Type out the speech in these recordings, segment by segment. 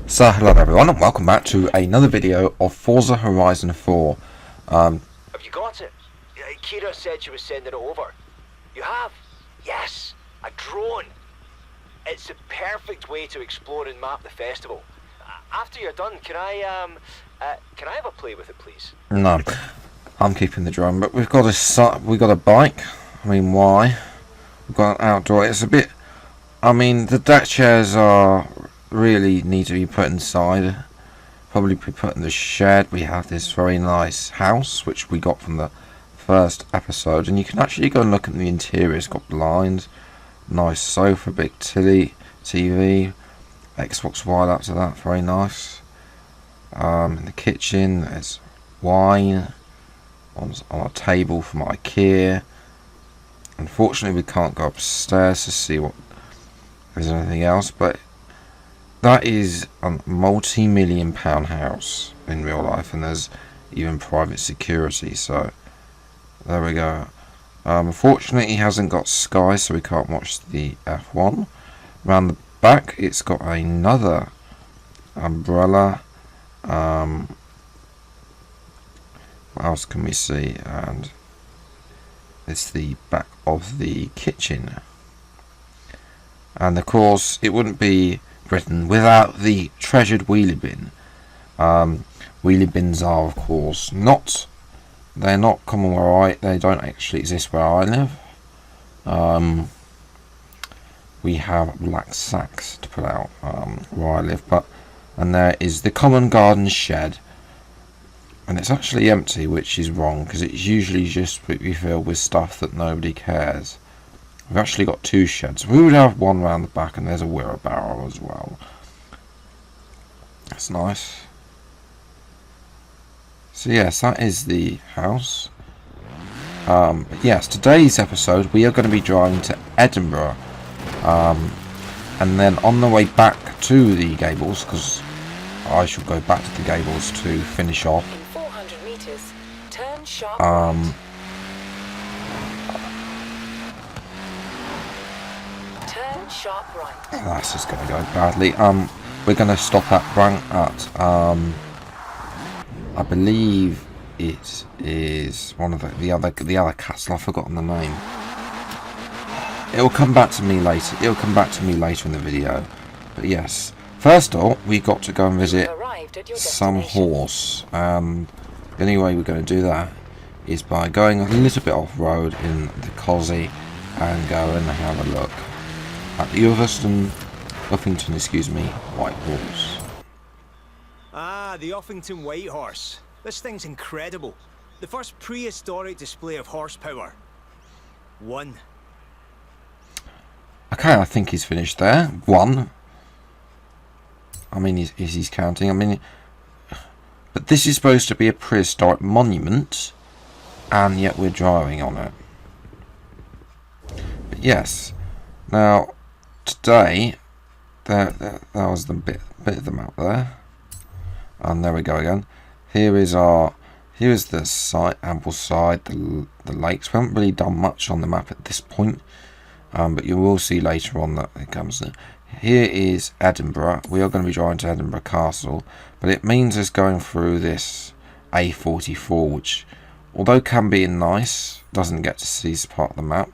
So hello everyone and welcome back to another video of Forza Horizon 4. Have you got it? Kira said she was sending it over. You have? Yes, a drone. It's the perfect way to explore and map the festival. After you're done, can I have a play with it, please? No, I'm keeping the drone, but we've got a bike. I mean, why? We've got an outdoor. It's a bit. I mean, the deck chairs are really need to be put inside. Probably be put in the shed. We have this very nice house which we got from the first episode, and you can actually go and look at the interior. It's got blinds, nice sofa, big TV, Xbox One up to that, very nice. In the kitchen there's wine on a table from IKEA. Unfortunately we can't go upstairs to see what there's anything else, but that is a multi-million-pound house in real life, and there's even private security, so there we go. Unfortunately, it hasn't got Sky, so we can't watch the F1. Around the back, it's got another umbrella. What else can we see? And it's the back of the kitchen. And of course, it wouldn't be Britain without the treasured wheelie bin. Wheelie bins are, of course, they're not common they don't actually exist where I live. We have black sacks to put out where I live, and there is the common garden shed, and it's actually empty, which is wrong because it's usually just filled with stuff that nobody cares. We've actually got two sheds. We would have one round the back, and there's a wheelbarrow as well. That's nice. So yes, that is the house. Yes, today's episode we are going to be driving to Edinburgh, and then on the way back to the Gables, because I shall go back to the Gables to finish off. In 400 meters, turn sharp right. Turn sharp right. That's just going to go badly. We're going to stop at I believe it is one of the other castle. I've forgotten the name. It'll come back to me later. In the video. But yes, first of all, we got to go and visit some horse. The only way we're going to do that is by going a little bit off road in the Cosy and go and have a look at the Uffington, White Horse. Ah, the Uffington White Horse. This thing's incredible. The first prehistoric display of horsepower. One. Okay, I think he's finished there. One. I mean, he's counting. I mean, but this is supposed to be a prehistoric monument, and yet we're driving on it. But yes, now today, that was the bit of the map there, and there we go again. Here is the site, Ambleside, the lakes. We haven't really done much on the map at this point, but you will see later on that it comes in. Here is Edinburgh. We are going to be driving to Edinburgh Castle, but it means us going through this A44, which, although can be nice, doesn't get to see this part of the map.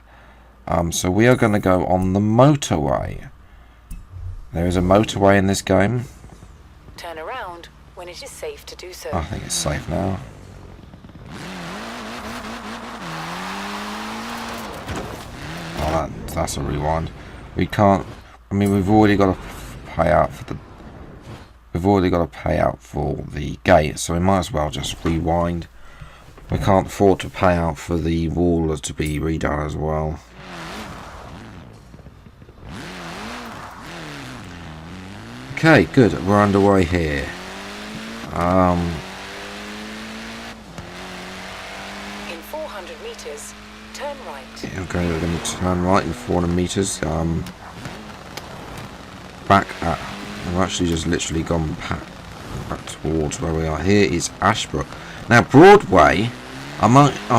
So we are going to go on the motorway. There is a motorway in this game. Turn around when it is safe to do so. I think it's safe now. Oh, that's a rewind. We can't. I mean, we've already got to pay out for the gate, so we might as well just rewind. We can't afford to pay out for the wall to be redone as well. Okay, good. We're underway here. In 400 meters, turn right. Okay, we're going to turn right in 400 meters. We've actually just literally gone back towards where we are. Here is Ashbrook. Now, Broadway, I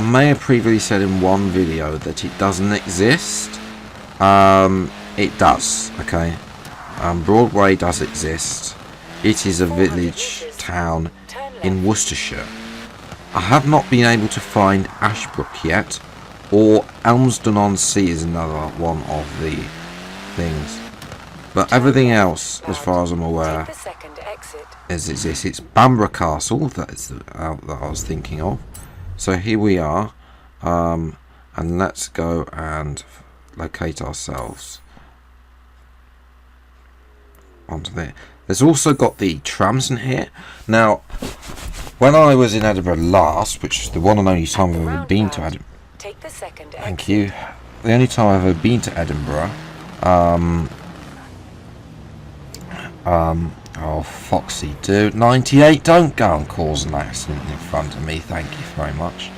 may have previously said in one video that it doesn't exist. It does, okay. Broadway does exist. It is a village town in Worcestershire. I have not been able to find Ashbrook yet, or Elmsden-on-Sea is another one of the things. But everything else, as far as I'm aware, exists. It's Bamburgh Castle that I was thinking of. So here we are, and let's go and locate ourselves onto there. There's also got the trams in here. Now, when I was in Edinburgh last, which is the one and only time I've ever been to Edinburgh. Thank you. The only time I've ever been to Edinburgh. Oh, Foxy, dude. 98, don't go and cause an accident in front of me. Thank you very much.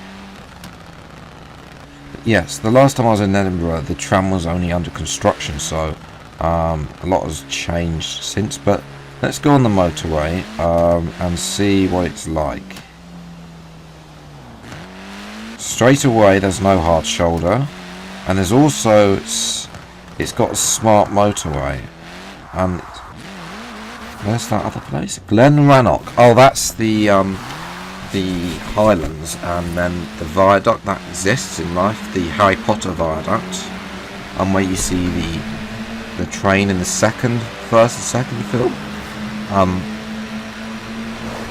Yes, the last time I was in Edinburgh, the tram was only under construction, so a lot has changed since. But let's go on the motorway and see what it's like. Straight away, there's no hard shoulder, and there's also it's got a smart motorway. And where's that other place? Glenrannoch. Oh, that's the Highlands, and then the viaduct that exists in life, the Harry Potter viaduct, and where you see the train in the first and second film.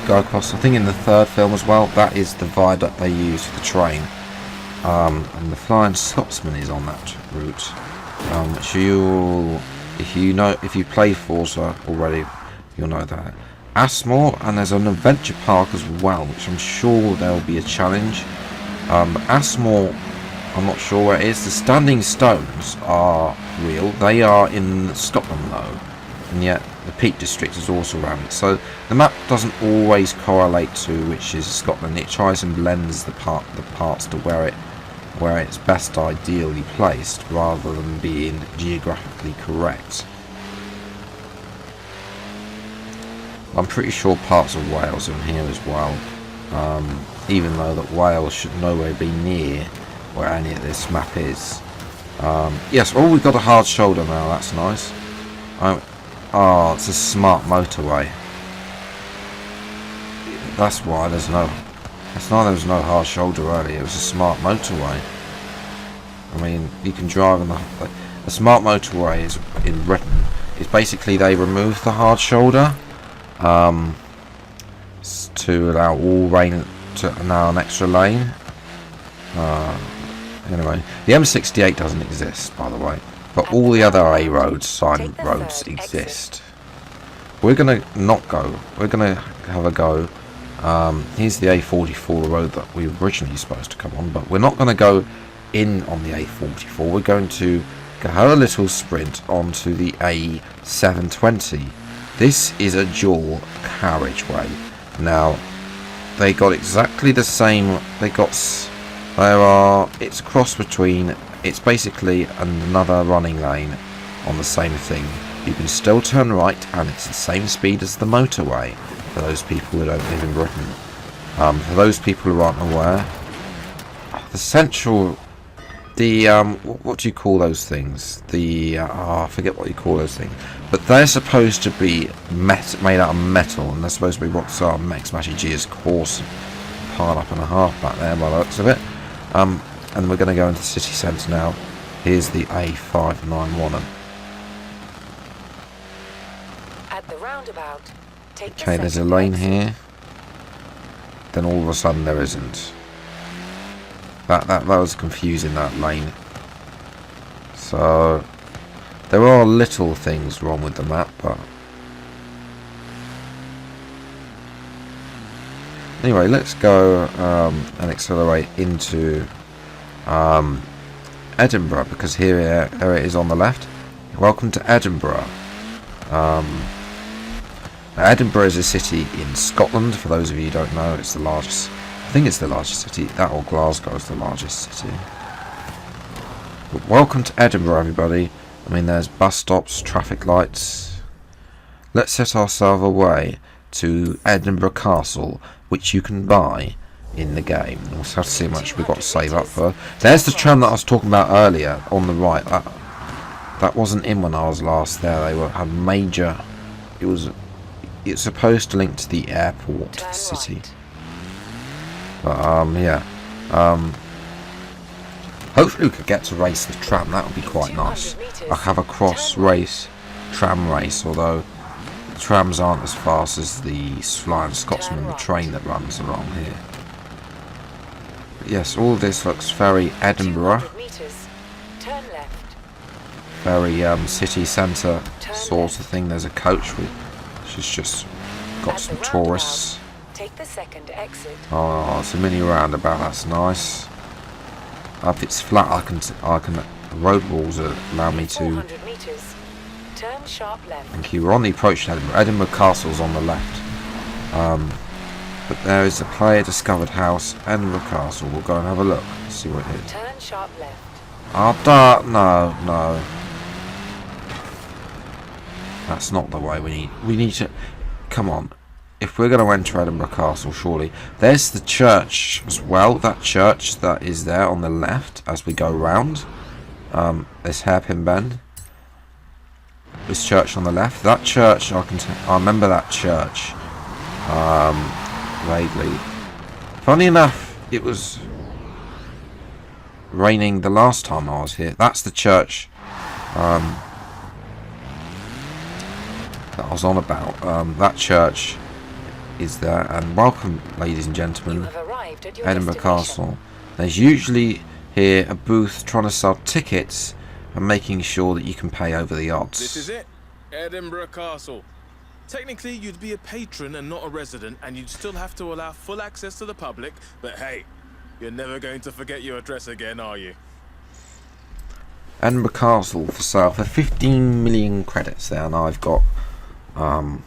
Go across, I think in the third film as well. That is the viaduct they use for the train, and the Flying Scotsman is on that route. Which if you play Forza already, you'll know that. Asmore, and there's an adventure park as well, which I'm sure there'll be a challenge. But Asmore, I'm not sure where it is. The Standing Stones are real. They are in Scotland though, and yet the Peak District is also around it. So the map doesn't always correlate to which is Scotland. It tries and blends the parts to where it's best ideally placed, rather than being geographically correct. I'm pretty sure parts of Wales are in here as well, even though that Wales should nowhere be near where any of this map is. Yes, oh, we've got a hard shoulder now, that's nice. Oh, it's a smart motorway. That's why there's no hard shoulder earlier. It was a smart motorway. I mean, you can drive on the smart motorway is in Britain. It's basically they removed the hard shoulder to allow all lane to allow an extra lane. Anyway, the M68 doesn't exist, by the way, but all the other A roads, silent roads, exist. We're gonna not go. We're gonna have a go. Here's the A44, the road that we were originally supposed to come on, but we're not going to go in on the A44. We're going to have a little sprint onto the A720. This is a dual carriageway. Now, they got exactly the same. It's a cross between. It's basically another running lane on the same thing. You can still turn right, and it's the same speed as the motorway. For those people who don't live in Britain. For those people who aren't aware, the central, what do you call those things? I forget what you call those things. But they're supposed to be made out of metal, and they're supposed to be Rockstar Max Matchy G's course piled up and a half back there by the looks of it. And we're going to go into the city centre now. Here's the A591. At the roundabout. Okay, there's a lane here. Then all of a sudden there isn't. That was confusing, that lane. So there are little things wrong with the map, but anyway, let's go and accelerate into Edinburgh, because there it is on the left. Welcome to Edinburgh. Edinburgh is a city in Scotland. For those of you who don't know, it's the largest. I think it's the largest city. That or Glasgow is the largest city. But welcome to Edinburgh, everybody. I mean, there's bus stops, traffic lights. Let's set ourselves away to Edinburgh Castle, which you can buy in the game. We'll have to see how much we've got to save up for. There's the tram that I was talking about earlier on the right. That wasn't in when I was last there. They had major. It was it's supposed to link to the airport, Turn the city. right. But yeah. Hopefully we could get to race the tram. That would be quite 200 nice. meters, Like have a cross race, tram race. Although the trams aren't as fast as the Flying Scotsman, Turn the right. train that runs along here. But yes, all this looks very Edinburgh, 200 meters. Turn left. very city centre Turn sort of left. thing. There's a coach which has just got At some the tourists. roundabout, take the second exit. Oh, it's a mini roundabout. That's nice. If it's flat, I can. Road rules allow me to. 400 meters. Turn sharp left. Thank you. We're on the approach to Edinburgh. Edinburgh Castle's on the left. But there is a player discovered house, Edinburgh Castle. We'll go and have a look. See what it is. Turn sharp left. Oh, no. That's not the way we need. We need to. Come on. If we're going to enter Edinburgh Castle, surely. There's the church as well. That church that is there on the left as we go round. This hairpin bend. This church on the left. That church, I remember that church. Vaguely. Funny enough, it was raining the last time I was here. That's the church that I was on about. That church is there, and welcome, ladies and You gentlemen, have arrived at your Edinburgh destination. Castle. There's usually here a booth trying to sell tickets and making sure that you can pay over the odds. This is it, Edinburgh Castle. Technically, you'd be a patron and not a resident, and you'd still have to allow full access to the public, but hey, you're never going to forget your address again, are you? Edinburgh Castle for sale for 15 million credits there, and I've got I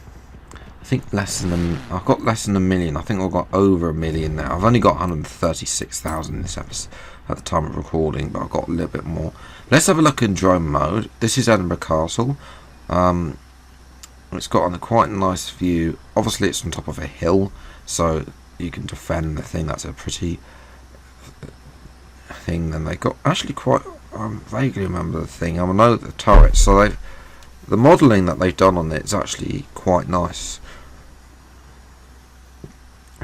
think I've got less than a million. I think I've got over a million now. I've only got 136,000 in this episode at the time of recording, but I've got a little bit more. Let's have a look in drone mode. This is Edinburgh Castle. It's got quite a nice view. Obviously it's on top of a hill, so you can defend the thing. That's a pretty thing. And they got actually quite, I vaguely remember the thing. I know the turrets, so the modelling that they've done on it is actually quite nice.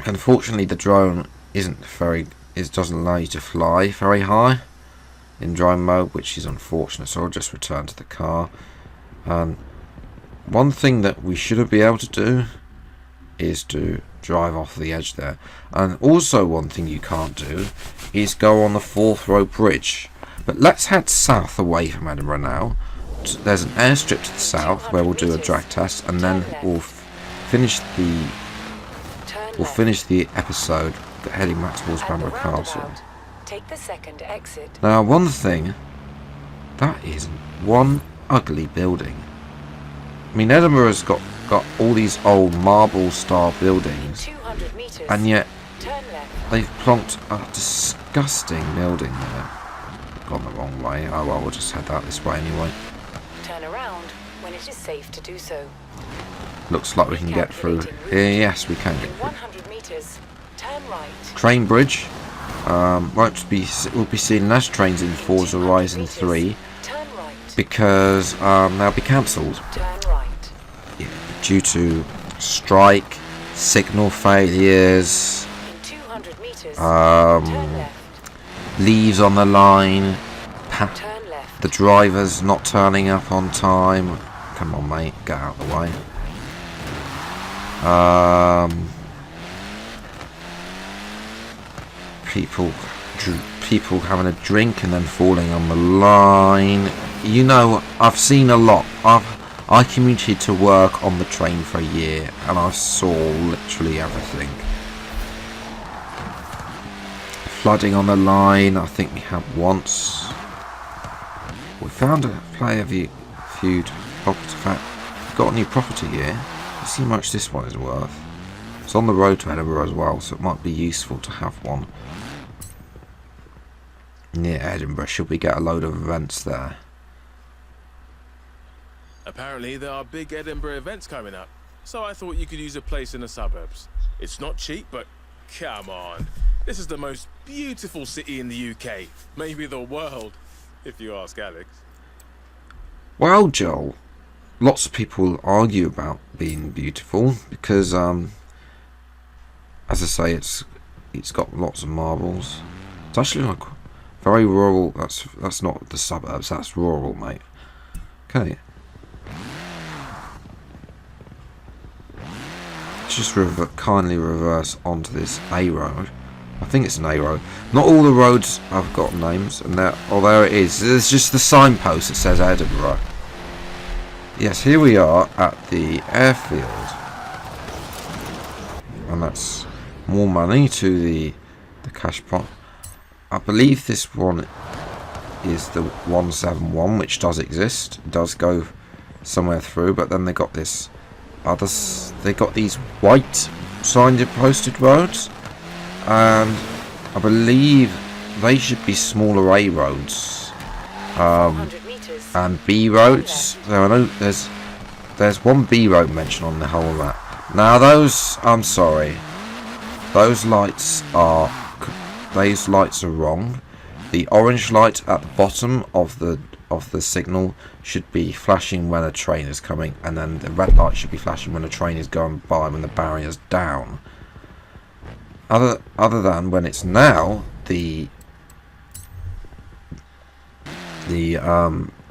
Unfortunately, the drone it doesn't allow you to fly very high in drone mode, which is unfortunate. So I'll just return to the car. One thing that we should be able to do is to drive off the edge there. And also one thing you can't do is go on the 4th row bridge. But let's head south away from Edinburgh now. There's an airstrip to the south where we'll do a drag test, and then we'll finish the episode heading back towards At the Bamburgh Castle. roundabout, take the second exit. Now, one thing, that is one ugly building. I mean, Edinburgh's got all these old marble style buildings, 200 meters. and yet Turn left. they've plonked a disgusting building there. Gone the wrong way. Oh well, we'll just head out this way anyway. Turn around when it is safe to do so. Looks like we can get through. Yes, we can get In through. 100 meters, turn right. Train bridge. We'll be seeing less trains in Forza Horizon 3 Turn right. because they'll be cancelled Turn right. due to strike, signal failures, In 200 meters, Um, turn left. leaves on the line, Turn left. the drivers not turning up on time. Come on, mate, get out of the way. People having a drink and then falling on the line. You know, I've seen a lot. I commuted to work on the train for a year, and I saw literally everything. Flooding on the line, I think we had once. We found a player viewed property. Got a new property here. Let's see how much this one is worth. It's on the road to Edinburgh as well, so it might be useful to have one near Edinburgh. Should we get a load of events there? Apparently, there are big Edinburgh events coming up, so I thought you could use a place in the suburbs. It's not cheap, but come on. This is the most beautiful city in the UK, maybe the world, if you ask Alex. Well, Joel, lots of people argue about being beautiful because, as I say, it's got lots of marbles. It's actually like very rural. That's not the suburbs. That's rural, mate. Okay. Just kindly reverse onto this A road. I think it's an A road. Not all the roads have got names, and there it is. There's just the signpost that says Edinburgh. Yes, here we are at the airfield, and that's more money to the cash pot. I believe this one is the 171, which does exist. It does go somewhere through, but then they got this others. They got these white signed and posted roads, and I believe they should be smaller A roads. 400 meters. And B roads. There are no. There's one B road mentioned on the whole map. Now those, I'm sorry, those lights are wrong. The orange light at the bottom of the signal should be flashing when a train is coming, and then the red light should be flashing when a train is going by when the barrier's down. Other than when it's now the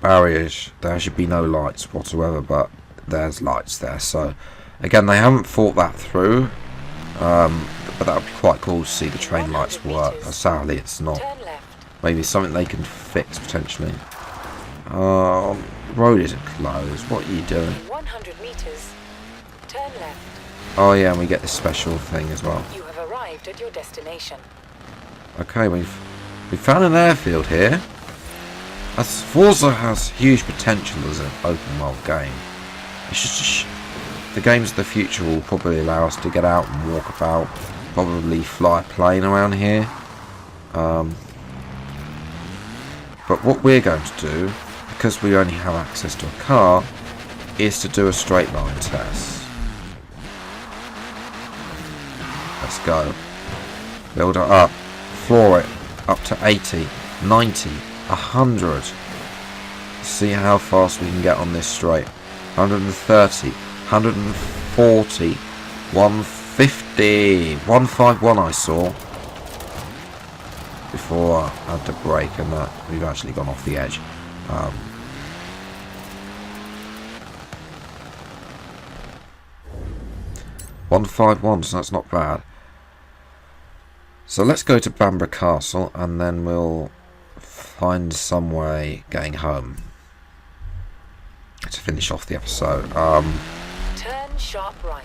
barriers, there should be no lights whatsoever, but there's lights there. So again, they haven't thought that through, but that would be quite cool to see the train lights work. Sadly, it's not. Maybe something they can fix potentially. Road isn't closed. What are you doing? 100 meters. Turn left. Oh yeah, and we get this special thing as well. You have arrived at your destination. Okay, we found an airfield here. As Forza has huge potential as an open world game. It's just the games of the future will probably allow us to get out and walk about, probably fly a plane around here. But what we're going to do, because we only have access to a car, is to do a straight line test. Let's go. Build it up. Floor it. Up to 80, 90, 100. See how fast we can get on this straight. 130, 140, 150, 151 I saw. Before I had to brake, and that we've actually gone off the edge. 151, so that's not bad. So let's go to Bamburgh Castle, and then we'll find some way getting home to finish off the episode. Turn sharp right.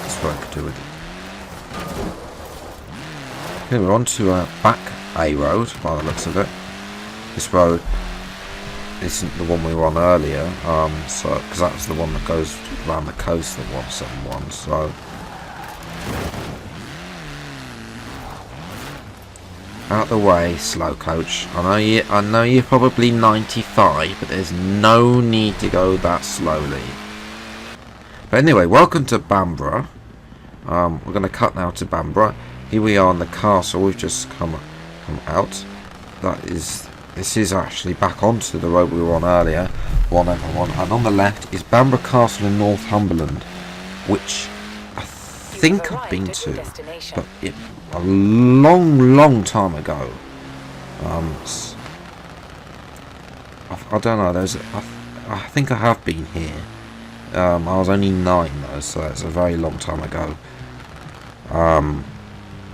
That's what I could do with it. Okay, we're on to back A road by the looks of it. This road isn't the one we were on earlier, so because that's the one that goes around the coast of 171. So out the way, slow coach. I know you're probably 95, but there's no need to go that slowly. But anyway, welcome to Bamburgh. We're going to cut now to Bamburgh. Here we are in the castle. We've just come out. This is actually back onto the road we were on earlier, 101. And on the left is Bamburgh Castle in Northumberland, which I think I've been to, but a long time ago. I don't know. I think I have been here. I was only 9 though, so it's a very long time ago.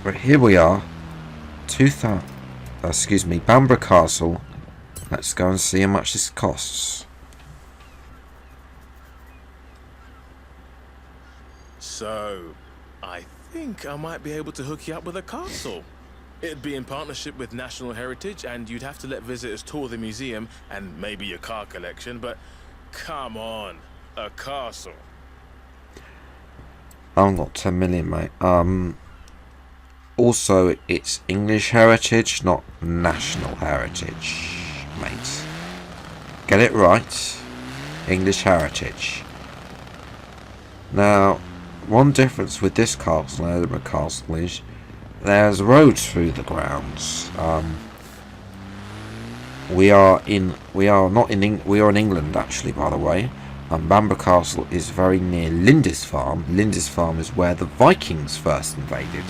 But here we are, Bamburgh Castle. Let's go and see how much this costs. So, I think I might be able to hook you up with a castle. It'd be in partnership with National Heritage, and you'd have to let visitors tour the museum and maybe your car collection, but come on, a castle. I haven't got 10 million, mate. Also, it's English heritage, not national heritage, mate. Get it right. English heritage. Now, one difference with this castle and Edinburgh Castle is there's roads through the grounds. we are in England actually, by the way. Bamburgh Castle is very near Lindisfarne. Lindisfarne is where the Vikings first invaded.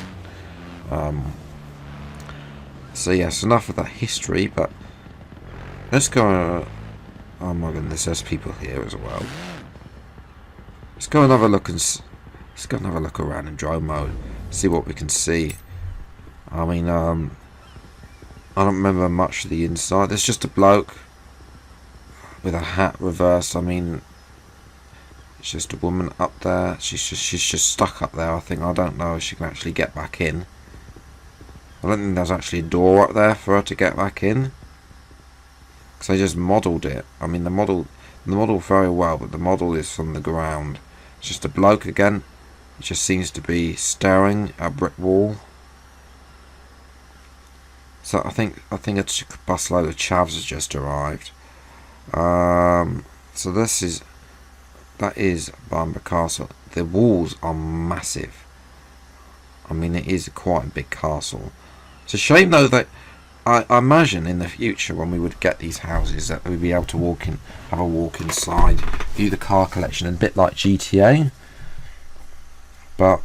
So yes, enough of that history, but let's go. Oh my goodness, there's people here as well. Let's go and have a look around in drone mode, see what we can see. I mean, I don't remember much of the inside. There's just a bloke with a hat reversed. I mean, it's just a woman up there. She's just stuck up there. I think, I don't know if she can actually get back in. I don't think there's actually a door up there for her to get back in, because they just modelled it. I mean, the model very well, but the model is from the ground. It's just a bloke again. He just seems to be staring at a brick wall. So I think a busload of chavs has just arrived. So that is Bamburgh Castle. The walls are massive. I mean, it is quite a big castle. It's a shame though that I imagine in the future when we would get these houses that we'd be able to have a walk inside, view the car collection, a bit like GTA. But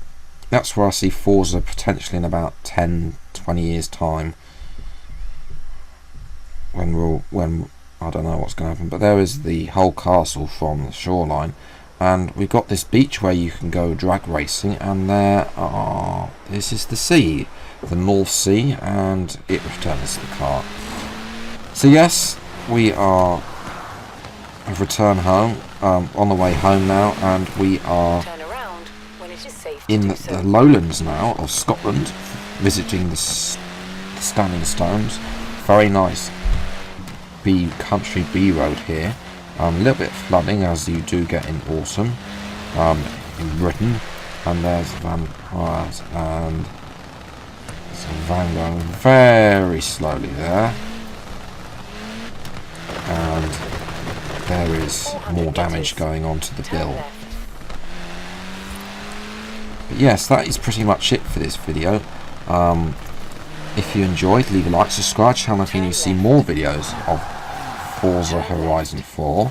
that's where I see Forza potentially in about 10-20 years time. When I don't know what's going to happen, but there is the whole castle from the shoreline, and we've got this beach where you can go drag racing, and this is the sea, the North Sea, and it returns to the car. So yes, have returned home, on the way home now, and we are Turn around when it is safe to in do so. the lowlands now of Scotland, visiting the Standing Stones. Very nice country B road here. A little bit of flooding, as you do get in autumn in Britain. And there's vampires, and there's a van going very slowly there, and there is more damage going on to the Turn bill. left. But yes, that is pretty much it for this video. If you enjoyed, leave a like, subscribe to the channel if you need to see more videos of Forza Horizon 4.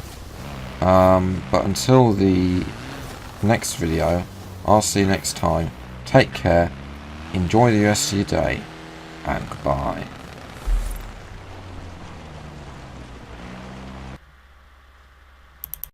But until the next video, I'll see you next time. Take care, enjoy the rest of your day, and goodbye.